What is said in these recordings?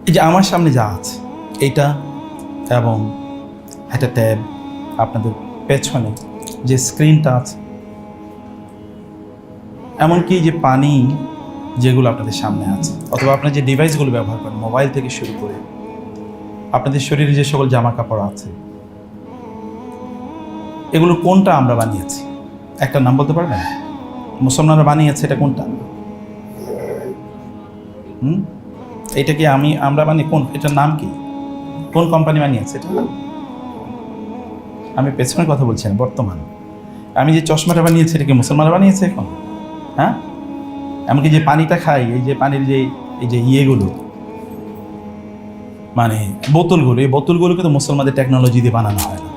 এই যে আমার সামনে যা আছে এইটা এবং একটা ট্যাব, আপনাদের পেছনে যে স্ক্রিনটা আছে, এমনকি যে পানি যেগুলো আপনাদের সামনে আছে, অথবা আপনার যে ডিভাইসগুলো ব্যবহার করেন, মোবাইল থেকে শুরু করে আপনাদের শরীরে যে সকল জামা কাপড় আছে, এগুলো কোনটা আমরা বানিয়েছি? একটা নাম বলতে পারবেন? মুসলমানরা বানিয়েছে, এটা কোনটা? এটা কি আমরা বানিয়ে কোন, এটার নাম কি? কোন কোম্পানি বানিয়েছে এটা? আমি পেছনের কথা বলছি না, বর্তমান। আমি যে চশমাটা বানিয়েছি এটা কি মুসলমানরা বানিয়েছে এখন? হ্যাঁ, এমনকি যে পানিটা খাই, এই যে পানির যে এই যে ইয়েগুলো, মানে বোতলগুলো, এই বোতলগুলো কিন্তু মুসলমানদের টেকনোলজি দিয়ে বানানো হয় না,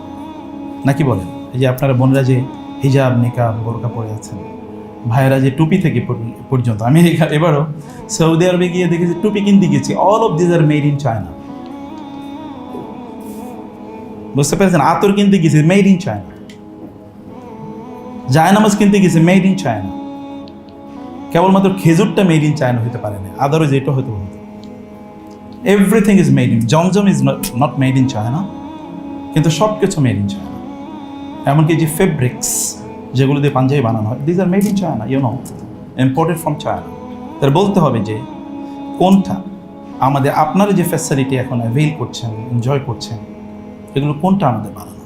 নাকি বলেন? এই যে আপনারা বোনরা যে হিজাব, নিকাব, বোরকা পরে আছেন, ভাইয়েরা যে টুপি থেকে পর্যন্ত, আমি এবারও সৌদি আরবে গিয়ে দেখেছি টুপি কিনতে গেছি, all of this are made in China. বুঝতে পেরেছেন? আতর কিনতে গেছি, মেড ইন চায়না। জায়নামাজ কিনতে গেছি, মেড ইন চায়না। কেবলমাত্র খেজুরটা মেড ইন চায়না হতে পারে না, আদারওয়াইজ এটা হতে হতো। Everything is made in, Zamzam is not made in China, কিন্তু সব কিছু মেড ইন চায়না। এমনকি যে ফেব্রিক্স যেগুলো দিয়ে পাঞ্জাবি বানানো হয়, this are made in China, you know, imported from China. তাহলে বলতে হবে যে কোনটা আমাদের, আপনারা যে ফ্যাসিলিটি এখন অ্যাভেল করছেন, এনজয় করছেন, এগুলো কোনটা আমাদের বানানো?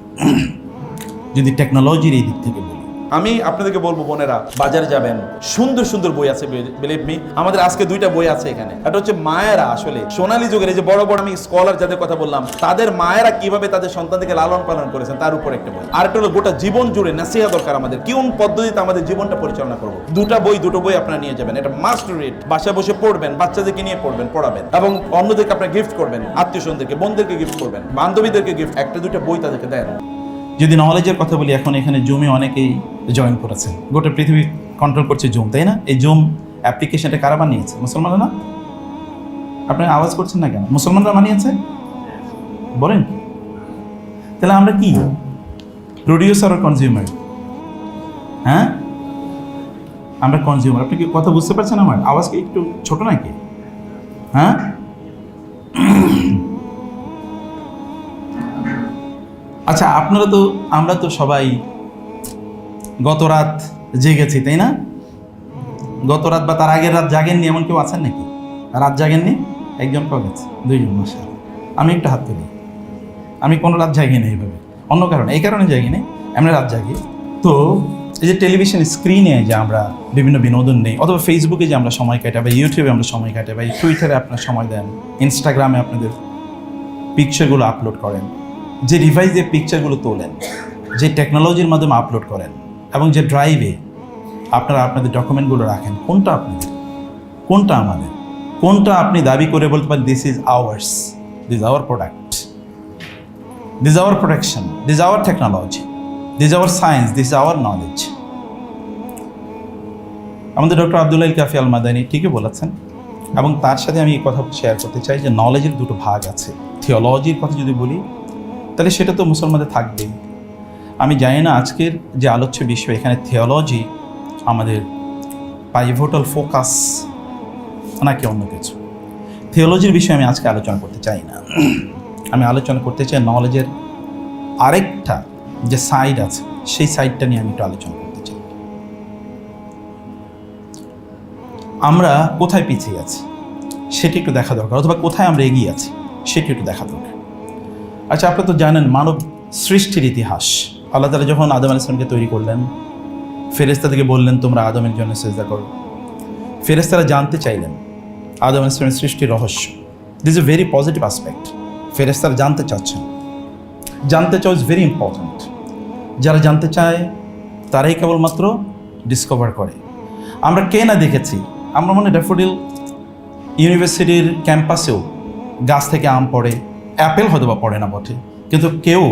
যদি টেকনোলজির এই দিক থেকে বলি, আমি আপনাদেরকে বলবো বোনেরা, বাজারে যাবেন, সুন্দর সুন্দর বই আছে, বিলিভ মি। আমাদের আজকে 2টা বই আছে এখানে। একটা হচ্ছে মায়েরা, আসলে সোনালী যুগের এই যে বড় বড় আমি স্কলার যাদের কথা বললাম, তাদের মায়েরা কিভাবে তাদের সন্তানদেরকে লালন পালন করেছেন তার উপর একটা বই। আর একটা হলো গোটা জীবন জুড়ে নাসিহা দরকার আমাদের, কোন পদ্ধতিতে আমাদের জীবনটা পরিচালনা করবো। দুটো বই আপনারা নিয়ে যাবেন, এটা মাস্ট রিড। বাসায় বসে পড়বেন, বাচ্চাদেরকে নিয়ে পড়বেন, পড়াবেন, এবং অন্যদেরকে আপনারা গিফট করবেন, আত্মীয় স্বজনদেরকে, বোনদেরকে গিফট করবেন, বান্ধবীদেরকে গিফট, 1-2টা বই তাদেরকে দেন। যদি নলেজের কথা বলি, এখন এখানে জুমে অনেকেই জয়েন করেছে, গোটা পৃথিবী কন্ট্রোল করছে জুম, তাই না? এই জুম অ্যাপ্লিকেশনটা কারা বানিয়েছে? মুসলমানরা না? আপনারা আওয়াজ করছেন না কেন? মুসলমানরা বানিয়েছে বলেন কি? তাহলে আমরা কি, প্রডিউসার আর কনজিউমার? হ্যাঁ, আমরা কনজিউমার। আপনি কি কথা বুঝতে পারছেন? আমার আওয়াজ কি একটু ছোট নাকি? হ্যাঁ, আচ্ছা, আমরা তো সবাই গত রাত জেগেছি, তাই না? গত রাত বা তার আগের রাত জাগেননি এমন কেউ আছেন নাকি? রাত জাগেননি? একজন পাওয়া গেছে, 2জন, মাশাআল্লাহ। আমি একটা হাত তুলি, আমি কোনো রাত জাগি না এইভাবে, অন্য কারণে, এই কারণে জাগি না, এমনি রাত জাগি। তো এই যে টেলিভিশন স্ক্রিনে যে আমরা বিভিন্ন বিনোদন নেই, অথবা ফেসবুকে যে আমরা সময় কাটাই, বা ইউটিউবে আমরা সময় কাটাই, বা টুইটারে আপনার সময় দেন, ইনস্টাগ্রামে আপনাদের পিকচারগুলো আপলোড করেন, যে ডিভাইস দিয়ে পিকচারগুলো তোলেন, যে টেকনোলজির মাধ্যমে আপলোড করেন, এবং যে ড্রাইভে আপনারা আপনাদের ডকুমেন্টগুলো রাখেন, কোনটা আপনাদের, কোনটা আমাদের? কোনটা আপনি দাবি করে বলতে পারেন this is ours, this our product, this our protection, this our technology, this our science, this our knowledge? আমাদের ডক্টর আব্দুল্লাহ কাফি আল মাদানী ঠিকই বলেছেন, এবং তার সাথে আমি এই কথা শেয়ার করতে চাই যে নলেজের 2টো ভাগ আছে। থিওলজির কথা যদি বলি, তাহলে সেটা তো মুসলমানদের থাকবেই। আমি জানি না আজকের যে আলোচ্য বিষয়, এখানে থিওলজি আমাদের পাইভোটাল ফোকাস নাকি অন্য কিছু। থিওলজির বিষয়ে আমি আজকে আলোচনা করতে চাই না, আমি আলোচনা করতে চাই নলেজের আরেকটা যে সাইড আছে, সেই সাইডটা নিয়ে আমি একটু আলোচনা করতে চাই। আমরা কোথায় পিছিয়ে আছি সেটি একটু দেখা দরকার, অথবা কোথায় আমরা এগিয়ে আছি সেটি একটু দেখা দরকার। আচ্ছা, আপনারা তো জানেন মানব সৃষ্টির ইতিহাস। আল্লাহ তাআলা যখন আদম আলাইহিস সালামকে তৈরি করলেন, ফেরেশতাদেরকে বললেন তোমরা আদমের জন্য সিজদা করো। ফেরেশতারা জানতে চাইলেন আদম আলাইহিস সালামের সৃষ্টির রহস্য। This is a very positive aspect. ফেরেশতারা জানতে চাচ্ছেন, জানতে চাও ইজ ভেরি ইম্পর্ট্যান্ট। যারা জানতে চায় তারাই কেবলমাত্র ডিসকভার করে। আমরা কে না দেখেছি, আমরা মনে ড্যাফোডিল ইউনিভার্সিটির ক্যাম্পাসেও গাছ থেকে আম পড়ে, অ্যাপেল হয়তো বা পড়ে না বটে, কিন্তু কেউ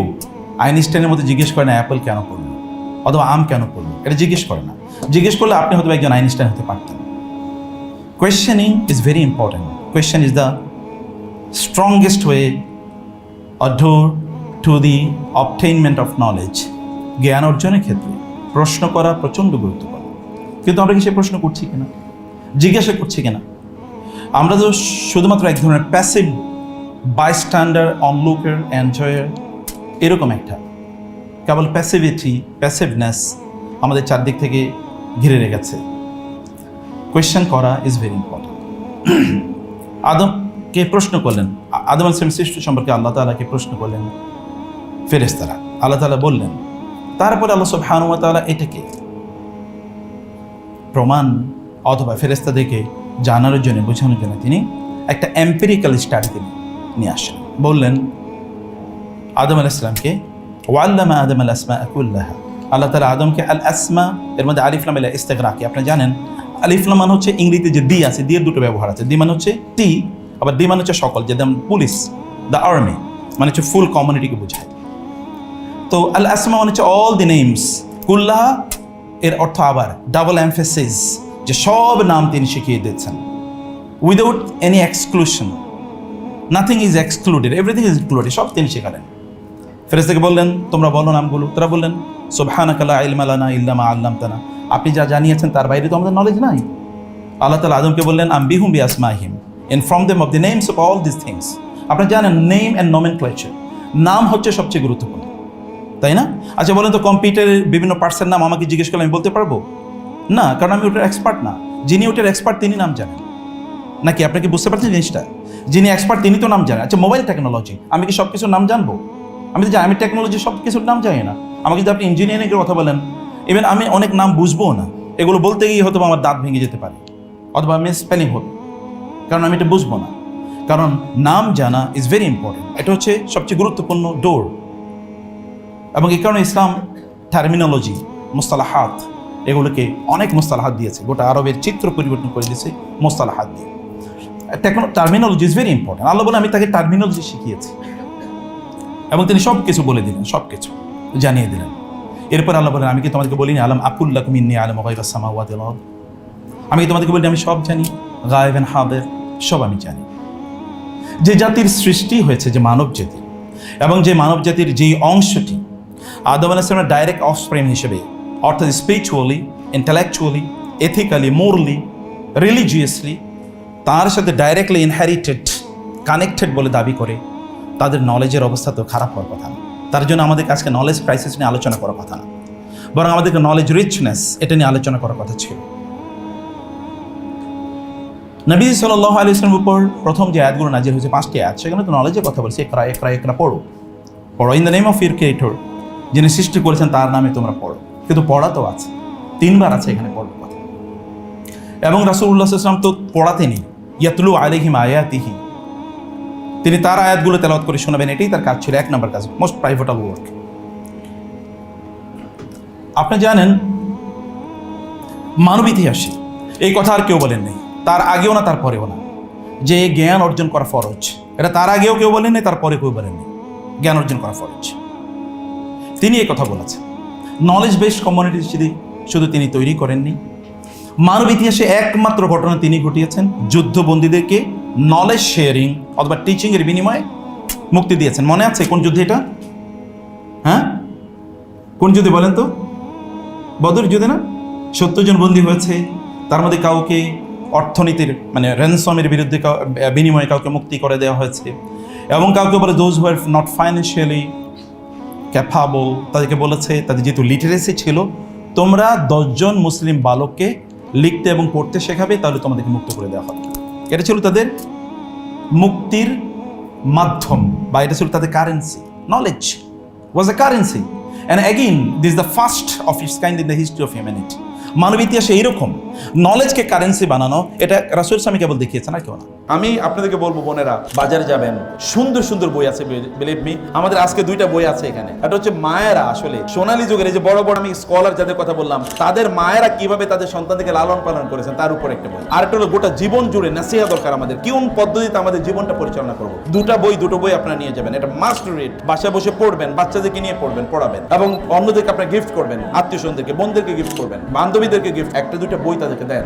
আইনস্টাইনের মধ্যে জিজ্ঞেস করে না অ্যাপেল কেন পড়লো অথবা আম কেন পড়লো, এটা জিজ্ঞেস করে না। জিজ্ঞেস করলে আপনি হয়তো একজন আইনস্টাইন হতে পারতেন। Questioning is very important. Question is the strongest way or door to the obtainment of knowledge. জ্ঞান অর্জনের ক্ষেত্রে প্রশ্ন করা প্রচণ্ড গুরুত্বপূর্ণ, কিন্তু আমরা কি সে প্রশ্ন করছি কিনা, জিজ্ঞাসা করছি কিনা? আমরা তো শুধুমাত্র এক ধরনের প্যাসিভ বাইস্ট্যান্ডার, অনলুকার, এনজয়ার, এরকম একটা কেবল প্যাসিভনেস আমাদের চারদিক থেকে ঘিরে রেখেছে। কোয়েশ্চেন করা ইজ ভেরি ইম্পর্টেন্ট। আদমকে প্রশ্ন করলেন, আদম আলাইহিস সালামের সৃষ্টি সম্পর্কে আল্লাহ তাআলাকে প্রশ্ন করলেন ফেরেশতারা। আল্লাহ তাআলা বললেন, তারপরে আল্লাহ সুবহানাহু ওয়া তাআলা এটাকে প্রমাণ অথবা ফেরেশতাদেরকে জানানোর জন্য, বোঝানোর জন্য তিনি একটা এম্পিরিক্যাল স্টাডি তিনি নিয়ে আসেন। বললেন আদম আলাইহিস সালামকে, ওয়াল্লামা আদম আল আসমা কুল্লাহা, আল্লাহ তাআলা আদমকে আল আসমা, এর মধ্যে আলিফ লাম ইস্তিগরাকি, আপনি জানেন আলিফ লাম মানে হচ্ছে ইংরেজিতে যে দি আছে, দি এর দুটো ব্যবহার আছে। দি মানে হচ্ছে টি, আবার দি মানে হচ্ছে সকল, যেমন পুলিশ, দ্য আর্মি মানে হচ্ছে ফুল কমিউনিটিকে বোঝায়। তো আল আসমা মানে হচ্ছে অল দি নেমস, কুল্লাহা এর অর্থ আবার ডাবল এমফেসিস, যে সব নাম তিনি শিখিয়ে দিচ্ছেন without any exclusion, nothing is excluded, everything is included, সব তিনি শেখালেন। ফেরেশতাকে বললেন তোমরা বলো নামগুলো। তারা বললেন সুবহানাকা লা ইলমা লানা ইল্লা মা আল্লামতানা, আপনি যা জানিয়েছেন তার বাইরে তো আমাদের নলেজ নাই। আল্লাহ তাআলা আদমকে বললেন আম্বিহুম বিআসমাহিম, inform them of the names of all this things. আপনি জানেন নেম অ্যান্ড নমেনক্লেচার, নাম হচ্ছে সবচেয়ে গুরুত্বপূর্ণ, তাই না? আচ্ছা বলেন তো, কম্পিউটারের বিভিন্ন পার্টসের নাম আমাকে জিজ্ঞেস করলে আমি বলতে পারবো না, কারণ আমি ওটার এক্সপার্ট না। যিনি ওটার এক্সপার্ট তিনি নাম জানেন, নাকি আপনি কি বুঝতে পারছেন জিনিসটা? যিনি এক্সপার্ট তিনি তো নাম জানেন। আচ্ছা মোবাইল টেকনোলজি, আমি কি সব কিছুর নাম জানবো? আমি তো জানি, আমি টেকনোলজি সব কিছুর নাম জানি না। আমাকে যদি আপনি ইঞ্জিনিয়ারিংয়ের কথা বলেন, ইভেন আমি অনেক নাম বুঝবো না, এগুলো বলতে গিয়ে হয়তো আমার দাঁত ভেঙে যেতে পারে, অথবা আমি স্পেলিং হবে, কারণ আমি এটা বুঝবো না। কারণ নাম জানা ইজ ভেরি ইম্পর্টেন্ট, এটা হচ্ছে সবচেয়ে গুরুত্বপূর্ণ ডোর। এবং এই কারণে ইসলাম টার্মিনোলজি, মুস্তালাহাত, এগুলোকে অনেক মুস্তালাহাত দিয়েছে, গোটা আরবের চিত্র পরিবর্তন করে দিয়েছে মুস্তালাহাত দিয়ে। Terminology is very important. আল্লাহ বলে আমি তাকে টার্মিনোলজি শিখিয়েছি, এবং তিনি সব কিছু বলে দিলেন, সব কিছু জানিয়ে দিলেন। এরপর আল্লাহ বলেন আমি কি তোমাদেরকে বলিনি আলাম আকুল্লাকুম ইন্নী আলামু গায়বাস সামাওয়াতি ওয়াল আরদ, আমি কি তোমাদেরকে বলিনি আমি সব জানি, গায়েব এন্ড হাদির, সব আমি জানি। যে জাতির সৃষ্টি হয়েছে, যে মানব জাতি, এবং যে মানব জাতির যেই অংশটি আদম আলাইহিস সালামের ডাইরেক্ট অফস্প্রিং হিসেবে, অর্থাৎ spiritually, intellectually, ethically, morally, religiously তার সাথে ডাইরেক্টলি ইনহেরিটেড, কানেক্টেড বলে দাবি করে, তাদের নলেজের অবস্থা তো খারাপ হওয়ার কথা না। তার জন্য আমাদের আজকে নলেজ ক্রাইসিস নিয়ে আলোচনা করার কথা না, বরং আমাদেরকে নলেজ রিচনেস এটা নিয়ে আলোচনা করার কথা ছিল। নবী সাল্লাল্লাহু আলাইহি ওয়াসাল্লামের উপর প্রথম যে আয়াতগুলো নাজিল হয়েছে 5টি আয়াত, সেখানে তো নলেজের কথা বলছে, একরা একরা একরা পড়ো, পড়ো in the name of your creator, যিনি সৃষ্টি করেছেন তার নামে তোমরা পড়ো। কিন্তু পড়া তো আছে, 3বার আছে এখানে পড়ার কথা। এবং রাসূলুল্লাহ সাল্লাল্লাহু আলাইহি ওয়াসাল্লাম তো পড়াতেনি, ইয়াতলু আলাইহিম আয়াতিহি, তিনি তার আয়াতগুলো তেলাওয়াত করে শোনাবেন, এটাই তার কাজ ছিল, 1 নম্বর কাজ, মোস্ট প্রাইভেটাল ওয়ার্ক। আপনি জানেন মানব ইতিহাসে এই কথা আর কেউ বলেন নাই, তার আগেও না তার পরেও না, যে জ্ঞান অর্জন করা ফরজ। এটা তার আগেও কেউ বলেন নাই, তার পরে কেউ বলেন নাই, জ্ঞান অর্জন করা ফরজ। তিনি এই কথা বলেছেন। নলেজ বেসড কমিউনিটি শুধু তিনি তৈরি করেননি, মানব ইতিহাসে একমাত্র ঘটনা তিনি ঘটিয়েছেন, যুদ্ধবন্দীদেরকে নলেজ শেয়ারিং অথবা টিচিংয়ের বিনিময়ে মুক্তি দিয়েছেন। মনে আছে কোন যুদ্ধে এটা? হ্যাঁ, কোন যুদ্ধে বলেন তো? বদর যুদ্ধে না? 70 জন বন্দী হয়েছে, তার মধ্যে কাউকে অর্থনীতির মানে র্যানসমের বিরুদ্ধে বিনিময়ে কাউকে মুক্তি করে দেওয়া হয়েছে, এবং কাউকে বলে those who are not financially capable, তাদেরকে বলেছে, তাদের যেহেতু লিটারেসি ছিল, তোমরা 10 জন মুসলিম বালককে লিখতে এবং পড়তে শেখাবে, তাহলে তোমাদেরকে মুক্ত করে দেওয়া হবে। এটা ছিল তাদের মুক্তির মাধ্যম, বা এটা ছিল তাদের currency. Knowledge was a currency, and again this the first of its kind in the history of humanity. মানব ইতিহাসে এইরকম নলেজকে কারেন্সি বানানো, এটা রাসূল সাল্লাল্লাহু আলাইহি ওয়াসাল্লাম কেবল দেখিয়েছেন, আর কেউ না। আমি আপনাদেরকে বলবো বোনেরা, বাজারে যাবেন, সুন্দর সুন্দর বই আছে, বিলিভ মি। আমাদের আজকে 2টা বই আছে এখানে। এটা হচ্ছে মায়েরা, আসলে সোনালী যুগের এই যে বড় বড় আমি স্কলার যাদের কথা বললাম, তাদের মায়েরা কিভাবে তাদের সন্তানদেরকে লালন পালন করেছেন তার উপর একটা বই। আর একটা হলো গোটা জীবন জুড়ে নাসিহা দরকার আমাদের, কোন পদ্ধতিতে আমাদের জীবনটা পরিচালনা করবো। দুটো বই আপনারা নিয়ে যাবেন, এটা মাস্ট রিড, বাসায় বসে পড়বেন, বাচ্চাদেরকে নিয়ে পড়বেন, পড়াবেন, এবং অন্যদেরকে আপনারা গিফট করবেন, আত্মীয় স্বজনদেরকে, বোনদেরকে গিফট করবেন, বান্ধবীদেরকে গিফট, 1-2টা বই তাদেরকে দেন।